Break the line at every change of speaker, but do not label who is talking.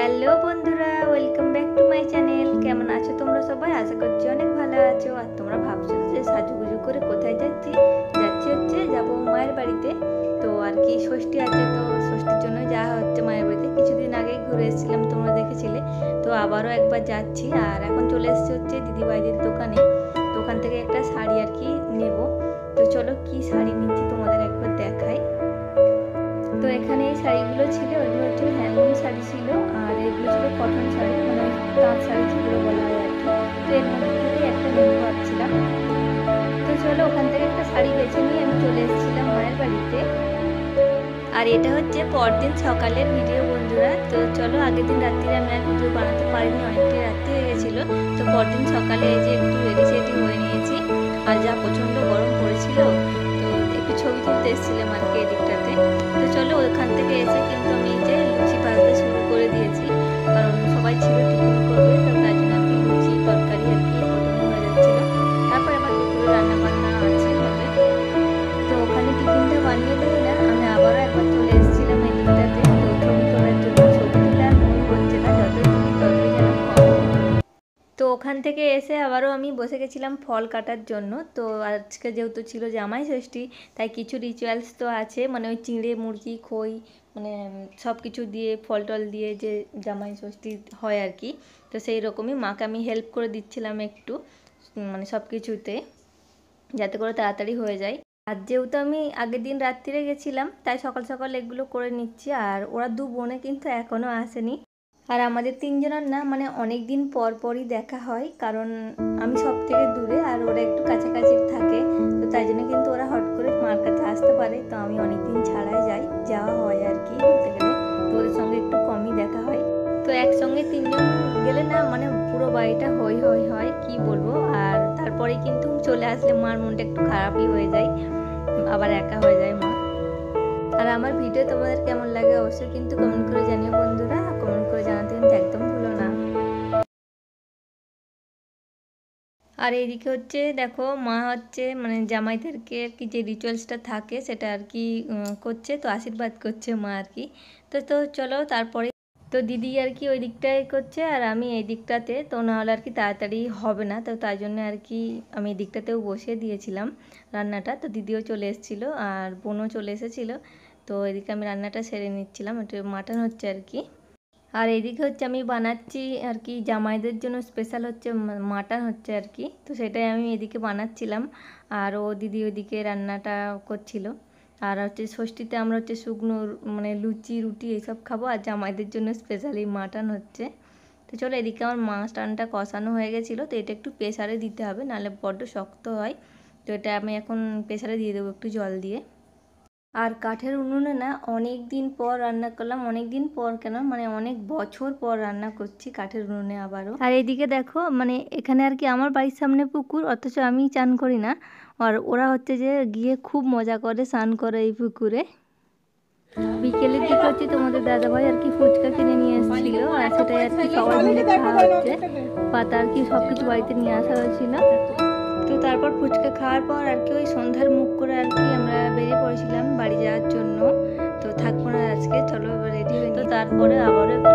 Hello বন্ধুরা, welcome back to my channel. কেমন আছো তোমরা সবাই? আশা করছি অনেক ভালো আছো। আর তোমরা ভাবছো যে সাজুগুজু করে কোথায় যাচ্ছি হচ্ছে যাবো মায়ের বাড়িতে। তো আর কি ষষ্ঠী আছে, তো ষষ্ঠীর জন্য যাওয়া হচ্ছে মায়ের বাড়িতে। কিছুদিন আগেই ঘুরে এসেছিলাম, তোমরা দেখেছিলে। তো আবারও একবার যাচ্ছি। আর এখন চলে এসেছি হচ্ছে দিদিভাইদের দোকানে। তো ওখান থেকে একটা শাড়ি আর কি নেব। তো চলো কি শাড়ি নিচ্ছি তোমাদের একবার দেখাই। তো এখানে এই শাড়িগুলো ছিল, ওইগুলো হচ্ছে হ্যান্ডলুম শাড়ি ছিল, আর এগুলো ছিল কটন শাড়ি, মানে তাঁত শাড়ি যেগুলো বলা হয় আর কি। তো এর মধ্যে থেকে একটা নিতে পারছিলাম। তো চলো ওখান থেকে একটা শাড়ি বেছে নিয়ে আমি চলে এসেছিলাম মায়ের বাড়িতে। আর এটা হচ্ছে পরদিন সকালের ভিডিও বন্ধুরা। তো চলো, আগের দিন রাত্রিরে আমি আর ভিডিও বানাতে পারিনি, অনেকটাই রাত্রি হয়ে গেছিলো। তো পরদিন সকালে এই যে একটু রেডি সেডি হয়ে নিয়েছি। আর যা প্রচণ্ড গরম পড়েছিল, তো একটু ছবি তুলতে এসেছিলাম আর কি এদিকটাতে। তো চলো ওখান থেকে এসে কিন্তু আমি যে লুচি ভাজতে শুরু করে দিয়েছি, কারণ সবাই ছিল টিফিন করবে। তো তার জন্য আর কি লুচি তরকারি আর কি প্রথমে হয়ে যাচ্ছিলো। তারপর আমার দুপুরে রান্না বান্না আছে হবে। তো ওখানে টিফিনটা বানিয়ে দিই না, আমি আবারও একবার চলে এসেছিলাম এই দিকটাতে। তো ছবি তোলার জন্য ছবি তুলে আর মনে হচ্ছে না, যতই তুলি ততই যেন কম। তো ওখান থেকে এসে আবারও আমি বসে গেছিলাম ফল কাটার জন্য। তো আজকে যেহেতু ছিল জামাই ষষ্ঠী, তাই কিছু রিচুয়ালস তো আছে, মানে ওই চিঁড়ে মুরগি খই মানে সব কিছু দিয়ে ফল টল দিয়ে যে জামাই ষষ্ঠী হয় আর কি। তো সেই রকমই মাকে আমি হেল্প করে দিচ্ছিলাম একটু, মানে সব কিছুতে, যাতে করে তাড়াতাড়ি হয়ে যায়। আর যেহেতু আমি আগের দিন রাত্রিরে গেছিলাম, তাই সকাল সকাল এগুলো করে নিচ্ছি। আর ওরা দু বোনে কিন্তু এখনও আসেনি। আর আমাদের তিনজনের না মানে অনেক দিন পর পরই দেখা হয়, কারণ আমি সব থেকে দূরে আর ওরা একটু কাছাকাছি থাকে। তো তাই জন্য কিন্তু ওরা হট করে মার কাছে আসতে পারে, তো আমি অনেক দিন ছাড়াই যাওয়া হয় আর কি বলতে গেলে। তো ওদের সঙ্গে একটু কমই দেখা হয়। তো একসঙ্গে তিনজন গেলে না মানে পুরো বাড়িটা হই হই হয়, কি বলবো। আর তারপরে কিন্তু চলে আসলে মার মনটা একটু খারাপই হয়ে যায়, আবার একা হয়ে যায় মা। আর আমার ভিডিও তোমাদের কেমন লাগে অবশ্যই কিন্তু কমেন্ট করে জানিও বন্ধুরা। কমেন্ট করে জানাতে কিন্তু একদম ভুলো না। আর এইদিকে হচ্ছে দেখো মা হচ্ছে মানে জামাইদেরকে আর কি যে রিচুয়ালসটা থাকে সেটা আর কি করছে, তো আশীর্বাদ করছে মা আর কি। তো চলো তারপরে তো দিদি আর কি ওই দিকটায় করছে আর আমি এই দিকটাতে, তো নাহলে আর কি তাড়াতাড়ি হবে না। তো তাই জন্য আর কি আমি এই দিকটাতেও বসিয়ে দিয়েছিলাম রান্নাটা। তো দিদিও চলে এসেছিলো আর বোনও চলে এসেছিলো। তো এদিকে আমি রান্নাটা সেরে নিচ্ছিলাম, একটু মাটন হচ্ছে আর কি। আর এদিকে হচ্ছে আমি বানাচ্ছি আর কি জামাইদের জন্য স্পেশাল হচ্ছে মাটন হচ্ছে আর কি। তো সেটাই আমি এদিকে বানাচ্ছিলাম, আর ও দিদি ওইদিকে রান্নাটা করছিল। আর হচ্ছে ষষ্ঠীতে আমরা হচ্ছে শুকনো মানে লুচি রুটি এইসব খাবো, আর জামাইদের জন্য স্পেশালি মাটন হচ্ছে। তো চলো, এদিকে আমার মাটনটা কষানো হয়ে গেছিলো। তো এটা একটু প্রেসারে দিতে হবে, নাহলে বড্ড শক্ত হয়। তো এটা আমি এখন প্রেসারে দিয়ে দেবো একটু জল দিয়ে। আর কাঠের উনুনে না অনেক দিন পর রান্না করলাম, অনেক দিন পর কেন মানে অনেক বছর পর রান্না করছি কাঠের উনুনে আবারও। আর এইদিকে দেখো মানে এখানে আর কি আমার বাড়ির সামনে পুকুর, অথচ আমি চান করি না। আর ওরা হচ্ছে যে গিয়ে খুব মজা করে স্নান করে এই পুকুরে। বিকেলের দিকে হচ্ছে তোমাদের দাদাভাই আর কি ফুচকা কিনে নিয়ে এসেছিল, আর সেটাই আর কি সবাই মিলে খাওয়া হচ্ছে। পাতা আর কি সব কিছু বাড়িতে নিয়ে আসা হয়েছিল। তো তারপর ফুচকা খাওয়ার পর আর কি ওই সন্ধ্যার মুখ করে আর কি আমরা বেরিয়ে পড়েছিলাম বাড়ি যাওয়ার জন্য। তো থাকবো না আজকে, চলো রেডি হয়ে। তো তারপরে আবারও একটু